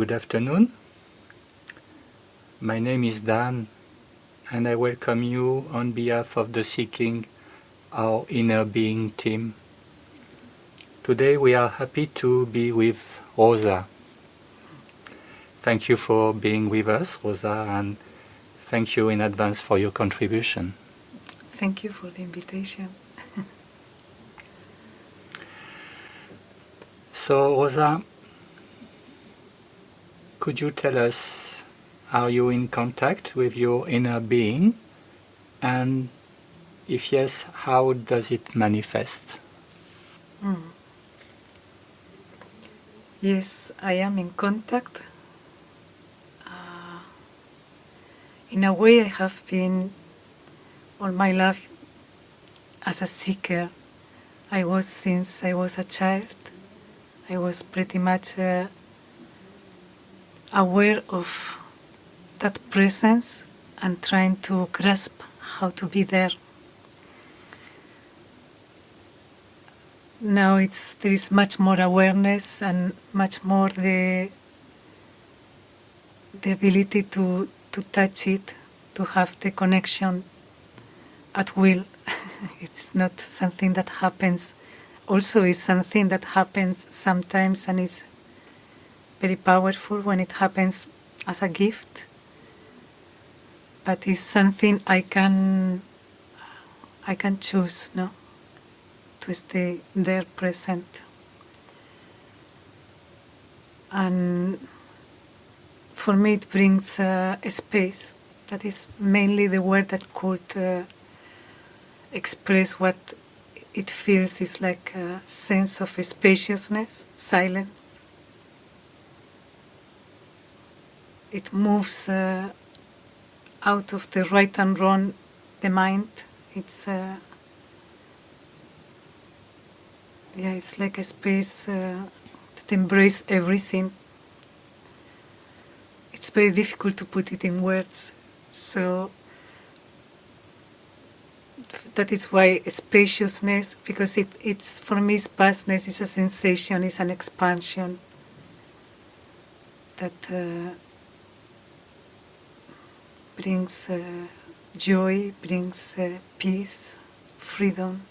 Good afternoon. My name is Dan, and I welcome you on behalf of the Seeking Our Inner Being team. Today we are happy to be with Rosa. Thank you for being with us, Rosa, and thank you in advance for your contribution. Thank you for the invitation. So, Rosa, could you tell us, are you in contact with your inner being? And if yes, how does it manifest? Yes, I am in contact. In a way, I have been all my life as a seeker. Since I was a child, I was pretty much aware of that presence and trying to grasp how to be there. Now there is much more awareness and much more the ability to touch it, to have the connection at will. It's not something that happens. Also, it's something that happens sometimes and is very powerful when it happens as a gift. But it's something I can choose, no, to stay there present. And for me, it brings a space. That is mainly the word that could express what it feels. Is like a sense of spaciousness, silence. It moves out of the right and wrong, the mind. It's like a space that embraces everything. It's very difficult to put it in words. So that is why spaciousness, because it's for me, vastness is a sensation, it's an expansion that brings joy, brings peace, freedom.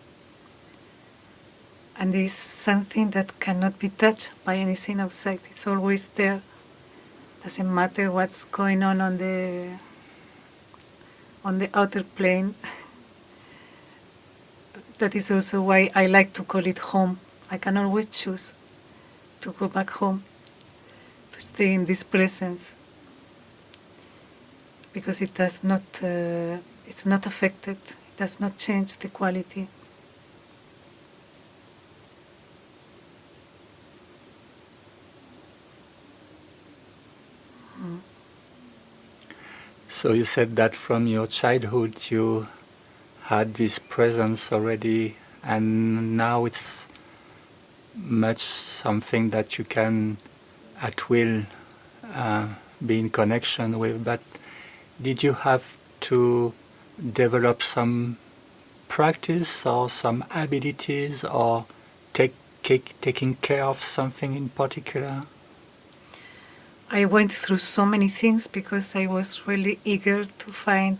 And is something that cannot be touched by anything outside. It's always there. Doesn't matter what's going on the outer plane. That is also why I like to call it home. I can always choose to go back home, to stay in this presence, because it does not. It's not affected. It does not change the quality. So you said that from your childhood you had this presence already, and now it's much something that you can at will be in connection with. But did you have to develop some practice or some abilities or taking care of something in particular? I went through so many things because I was really eager to find,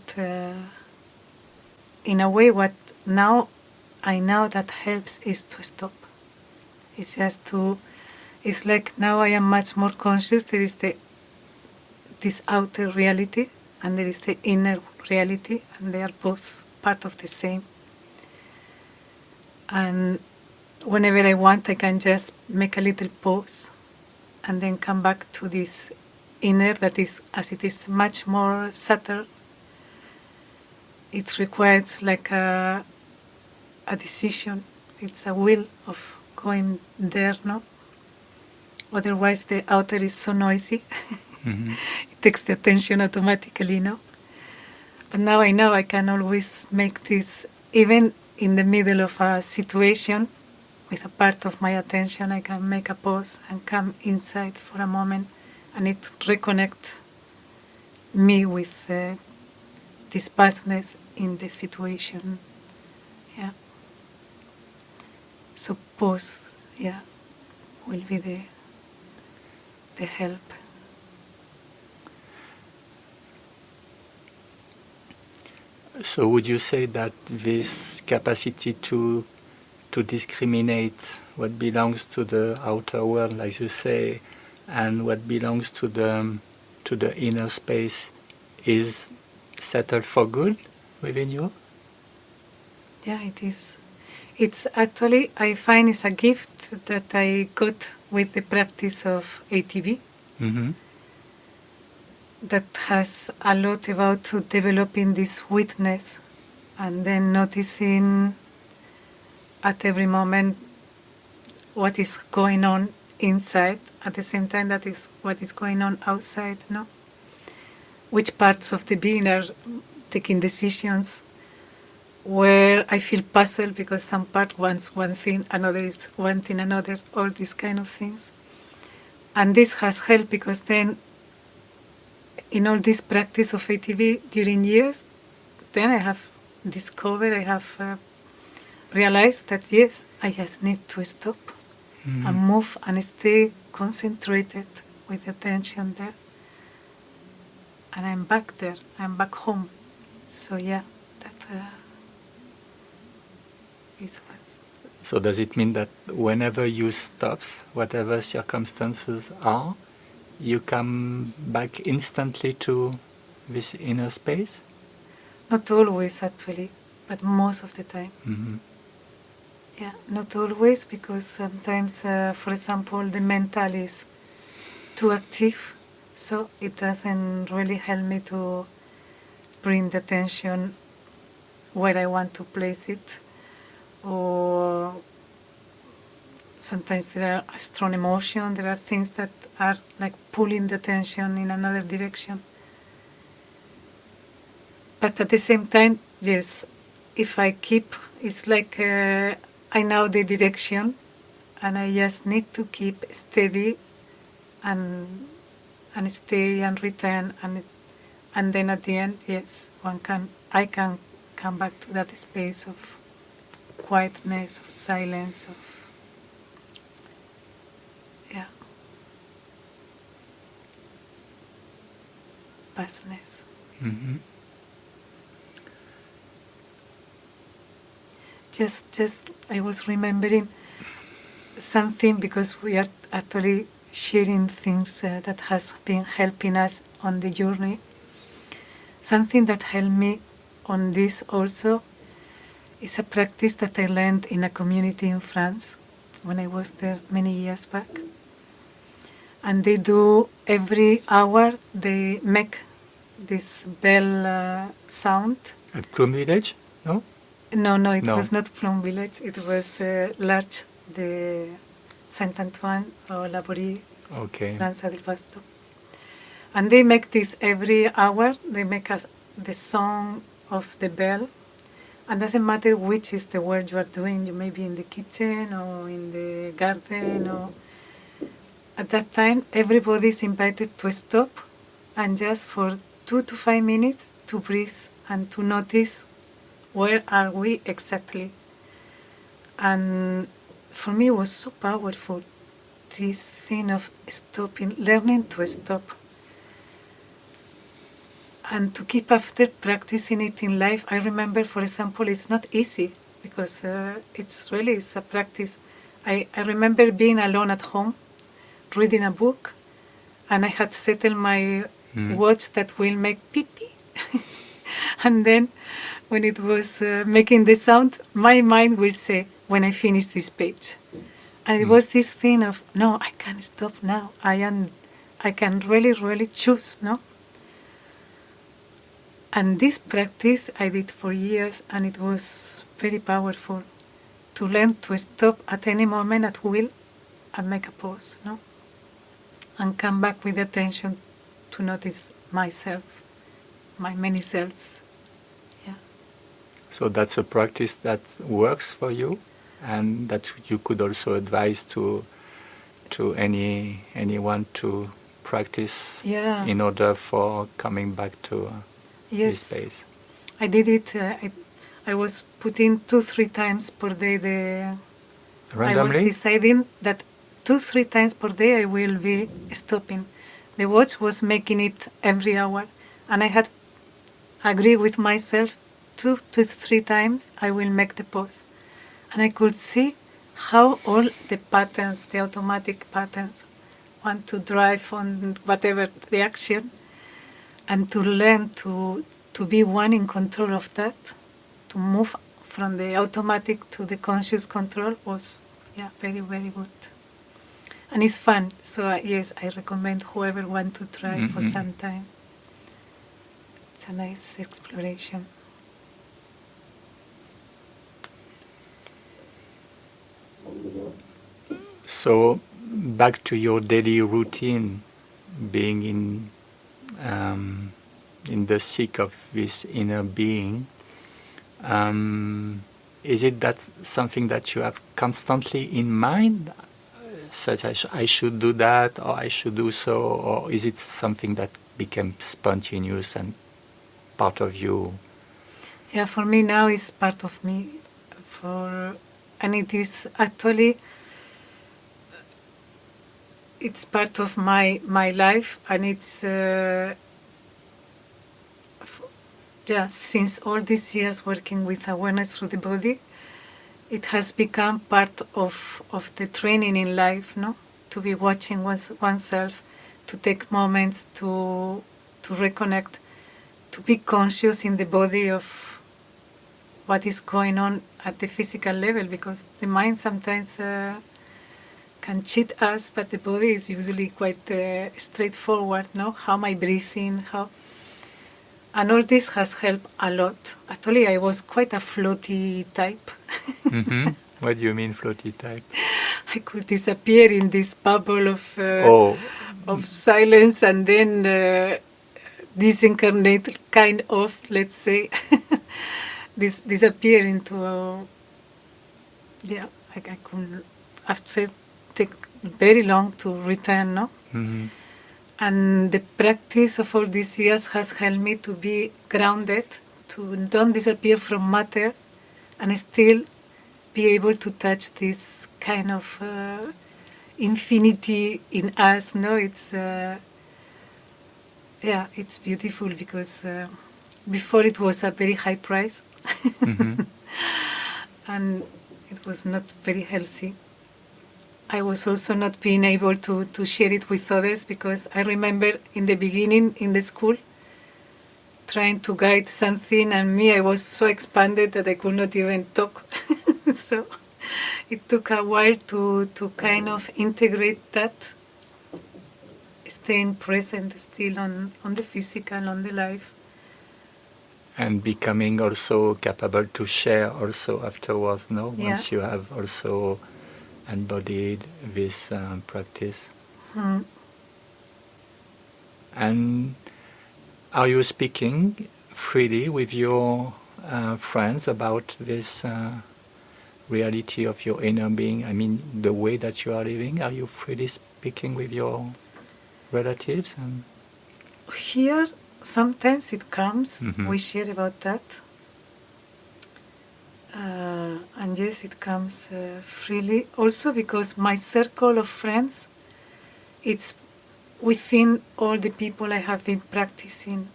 in a way, what now I know that helps is to stop. It's just it's like now I am much more conscious. There is this outer reality and there is the inner reality, and they are both part of the same. And whenever I want, I can just make a little pause and then come back to this inner that is, as it is much more subtle, it requires like a decision. It's a will of going there, no? Otherwise the outer is so noisy. Mm-hmm. It takes the attention automatically, no? But now I know I can always make this, even in the middle of a situation, with a part of my attention, I can make a pause and come inside for a moment, and it reconnects me with this vastness in the situation. Yeah. So pause, yeah, will be the help. So would you say that this capacity to discriminate what belongs to the outer world, as you say, and what belongs to the inner space is settled for good within you? Yeah, it is. It's actually, I find it's a gift that I got with the practice of ATV Mm-hmm. that has a lot about to developing this witness and then noticing at every moment what is going on inside at the same time that is what is going on outside, no? Which parts of the being are taking decisions where I feel puzzled because some part wants one thing, another is wanting another, all these kind of things. And this has helped because then in all this practice of ATV during years, then I have discovered, I have realized that yes, I just need to stop and move and stay concentrated with attention there. And I'm back there, I'm back home. So yeah, that is what. So does it mean that whenever you stop, whatever circumstances are, you come back instantly to this inner space? Not always actually, but most of the time. Mm-hmm. Yeah, not always because sometimes, for example, the mental is too active, so it doesn't really help me to bring the attention where I want to place it. Or sometimes there are strong emotion, there are things that are like pulling the attention in another direction. But at the same time, yes, if I keep, it's like I know the direction and I just need to keep steady and stay and return and then at the end, yes, I can come back to that space of quietness, of silence, of yeah, vastness. Mm-hmm. Just I was remembering something because we are actually sharing things that has been helping us on the journey. Something that helped me on this also is a practice that I learned in a community in France when I was there many years back. And they do every hour, they make this bell sound. At Plum Village? No? No, it No. was not Plum Village. It was Larch, the Saint-Antoine or Laborie, Okay. Lanza del Pasto. And they make this every hour. They make us the song of the bell. And doesn't matter which is the work you are doing. You may be in the kitchen or in the garden. Or at that time, everybody is invited to stop and just for 2 to 5 minutes to breathe and to notice where are we exactly. And for me, it was so powerful, this thing of stopping, learning to stop. And to keep after practicing it in life, I remember, for example, it's not easy because it's a practice. I remember being alone at home, reading a book, and I had settled my watch that will make pee-pee. And then when it was making the sound, my mind will say, when I finish this page. And it was this thing of, no, I can't stop now. I can really, really choose, no? And this practice I did for years, and it was very powerful to learn to stop at any moment at will and make a pause, no? And come back with attention to notice myself, my many selves. Yeah. So that's a practice that works for you and that you could also advise to anyone to practice in order for coming back to this space. I did it. I was putting 2-3 times per day. Randomly? I was deciding that 2-3 times per day I will be stopping. The watch was making it every hour, and I had agreed with myself 2 to 3 times, I will make the pose. And I could see how all the patterns, the automatic patterns, want to drive on whatever the action, and to learn to be one in control of that, to move from the automatic to the conscious control was, very, very good. And it's fun. So yes, I recommend whoever want to try for some time. It's a nice exploration. So back to your daily routine, being in the seek of this inner being. Is it that something that you have constantly in mind, such as I should do that or I should do so, or is it something that became spontaneous and part of you? Yeah, for me now it's part of me, and it is actually, it's part of my life, and it's since all these years working with awareness through the body, it has become part of the training in life, no? To be watching oneself, to take moments to reconnect, to be conscious in the body of what is going on at the physical level, because the mind sometimes can cheat us, but the body is usually quite straightforward, no? How am I breathing? And all this has helped a lot. Actually, I was quite a floaty type. Mm-hmm. What do you mean, floaty type? I could disappear in this bubble of silence, and then disincarnate, kind of, let's say, disappear into I could after take very long to return, no? Mm-hmm. And the practice of all these years has helped me to be grounded, to don't disappear from matter, and still be able to touch this kind of infinity in us. No, it's it's beautiful, because before it was a very high price, Mm-hmm. and it was not very healthy. I was also not being able to share it with others, because I remember in the beginning in the school trying to guide something, and I was so expanded that I could not even talk. So it took a while to kind of integrate that, staying present still on the physical, on the life. And becoming also capable to share also afterwards, no? Yeah. Once you have also embodied this practice. Mm. And are you speaking freely with your friends about this reality of your inner being? I mean, the way that you are living, are you freely speaking with your relatives? And Here, sometimes it comes, Mhm. we share about that. And yes, it comes freely. Also because my circle of friends, it's within all the people I have been practicing.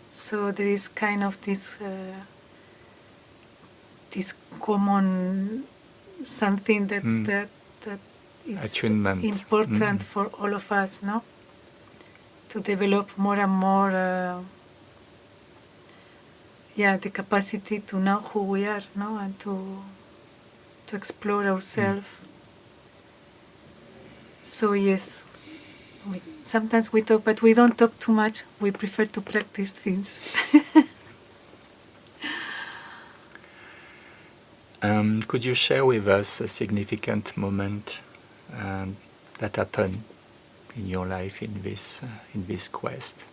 So there is kind of this common something that it's Attunement. important for all of us, no? To develop more and more the capacity to know who we are, no? And to explore ourselves. So yes, sometimes we talk, but we don't talk too much. We prefer to practice things. Could you share with us a significant moment that happened in your life in this quest?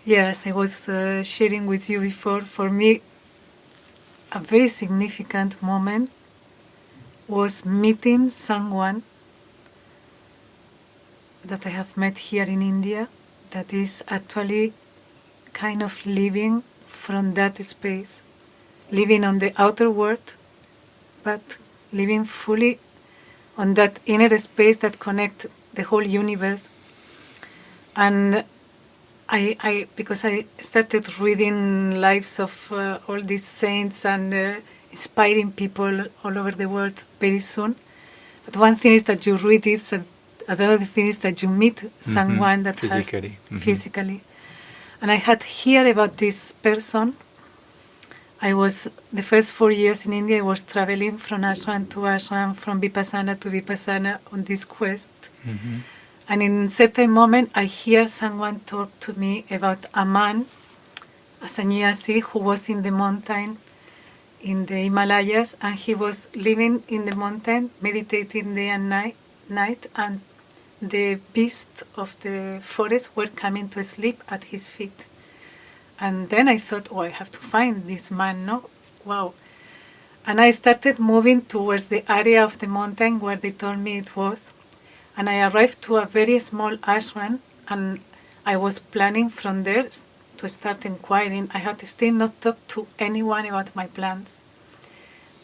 Yes, I was sharing with you before. For me, a very significant moment was meeting someone that I have met here in India that is actually kind of living from that space, living on the outer world, but living fully on that inner space that connects the whole universe. And because I started reading lives of all these saints and inspiring people all over the world very soon. But one thing is that you read it, and another thing is that you meet someone that physically. has physically. And I had heard about this person. I was, the first 4 years in India, I was traveling from ashram to ashram, from Vipassana to Vipassana on this quest. And in a certain moment, I hear someone talk to me about a man, a sannyasi, who was in the mountain, in the Himalayas, and he was living in the mountain, meditating day and night, and the beasts of the forest were coming to sleep at his feet. And then I thought, oh, I have to find this man, no? Wow. And I started moving towards the area of the mountain where they told me it was. And I arrived to a very small ashram, and I was planning from there to start inquiring. I had still not talked to anyone about my plans.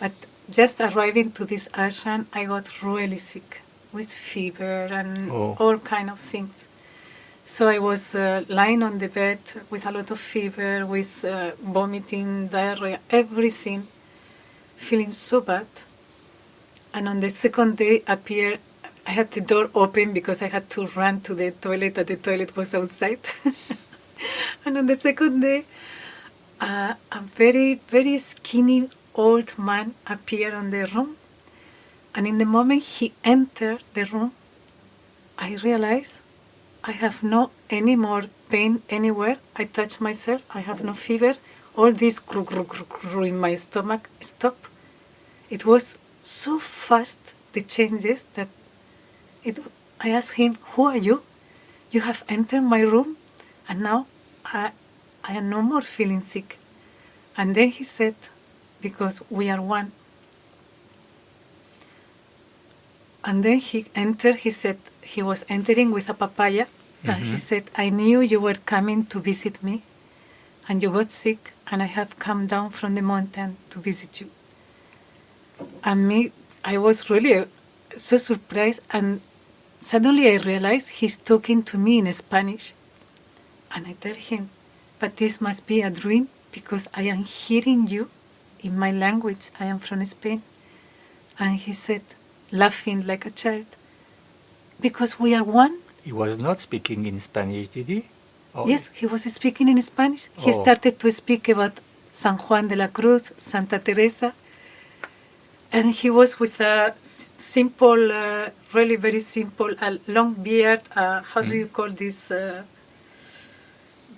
But just arriving to this ashram, I got really sick with fever and all kind of things. So I was lying on the bed with a lot of fever, with vomiting, diarrhea, everything, feeling so bad. And on the second day I had the door open because I had to run to the toilet, and the toilet was outside. And on the second day, a very, very skinny old man appeared in the room. And in the moment he entered the room, I realized I have no any more pain anywhere. I touch myself, I have no fever. All this in my stomach stopped. It was so fast, the changes, that I asked him, who are you? You have entered my room, and now I am no more feeling sick. And then he said, because we are one. And then he entered, he said, he was entering with a papaya, and he said, I knew you were coming to visit me, and you got sick, and I have come down from the mountain to visit you. And I was really so surprised, and suddenly I realized he's talking to me in Spanish. And I tell him, but this must be a dream, because I am hearing you in my language. I am from Spain. And he said, laughing like a child, because we are one. He was not speaking in Spanish, did he? Yes, he was speaking in Spanish. He started to speak about San Juan de la Cruz, Santa Teresa. And he was with a simple, really very simple, a long beard. How do you call this?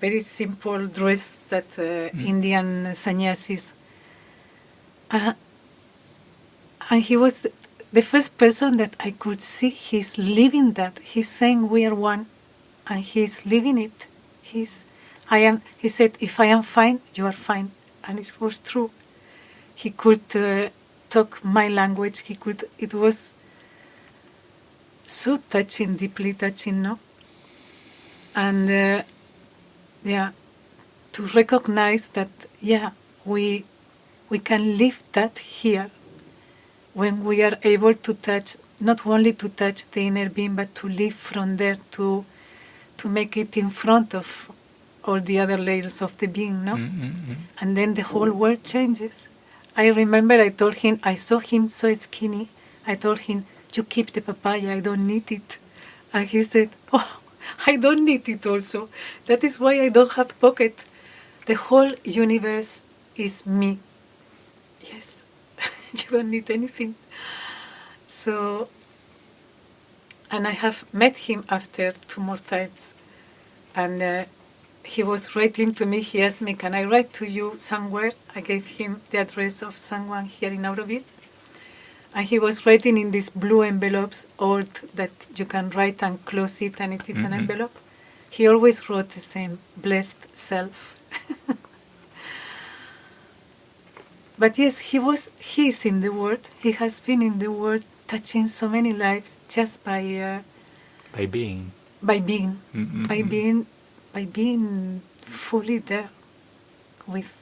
Very simple dress that Indian sannyasis. And he was the first person that I could see. He's living that. He's saying we are one, and he's living it. He said, if I am fine, you are fine. And it was true. He could talk my language. It was so touching, deeply touching, no? And to recognize that, we can live that here when we are able to touch, not only to touch the inner being, but to live from there, to make it in front of all the other layers of the being, no? And then the whole world changes. I remember I told him, I saw him so skinny, I told him, you keep the papaya, I don't need it. And he said, oh, I don't need it also. That is why I don't have pocket. The whole universe is me. Yes, you don't need anything. So, and I have met him after 2 more times. And he was writing to me, he asked me, can I write to you somewhere? I gave him the address of someone here in Auroville. And he was writing in these blue envelopes, old, that you can write and close it, and it is an envelope. He always wrote the same, blessed self. But yes, he is in the world. He has been in the world, touching so many lives just by being. By being fully there with,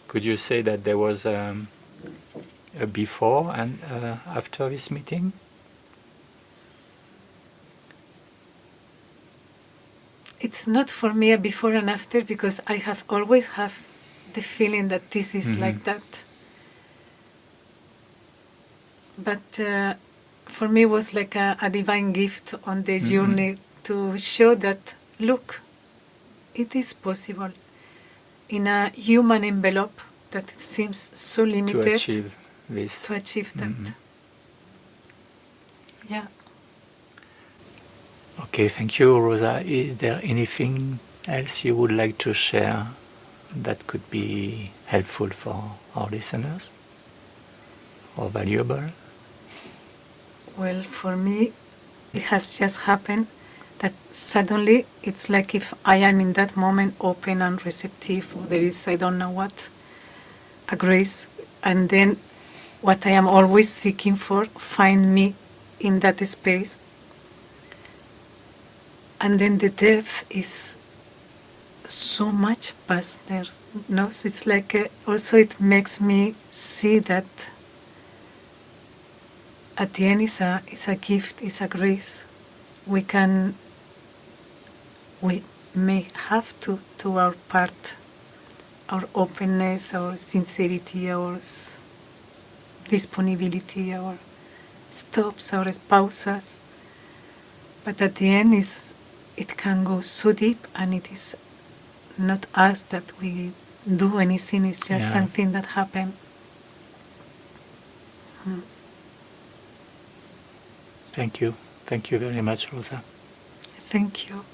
Could you say that there was a before and after this meeting? it's not for me a before and after, because I have always have the feeling that this is like that. But for me, it was like a divine gift on the journey to show that, look, it is possible in a human envelope that seems so limited to achieve this. To achieve that. Yeah. Okay, thank you, Rosa. Is there anything else you would like to share that could be helpful for our listeners or valuable? Well, for me, it has just happened that suddenly it's like if I am in that moment open and receptive, or there is, I don't know what, a grace, and then what I am always seeking for find me in that space. And then the depth is so much vastner. No, it's like also it makes me see that at the end is a gift, is a grace. We may have to our part, our openness, our sincerity, our disponibility, our stops, our pauses. But at the end it can go so deep, and it is not us that we do anything, it's just something that happened. Thank you. Thank you very much, Rosa. Thank you.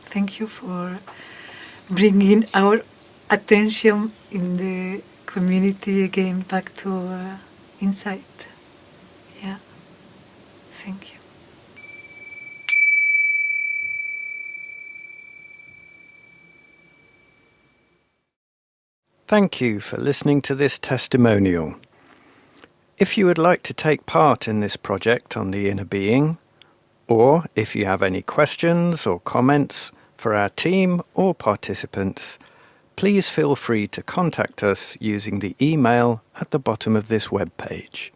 Thank you for bringing our attention in the community again back to insight. Yeah. Thank you. Thank you for listening to this testimonial. If you would like to take part in this project on the inner being, or if you have any questions or comments for our team or participants, please feel free to contact us using the email at the bottom of this webpage.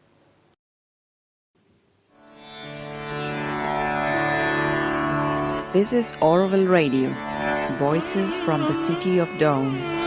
This is Orville Radio, Voices from the City of Dawn.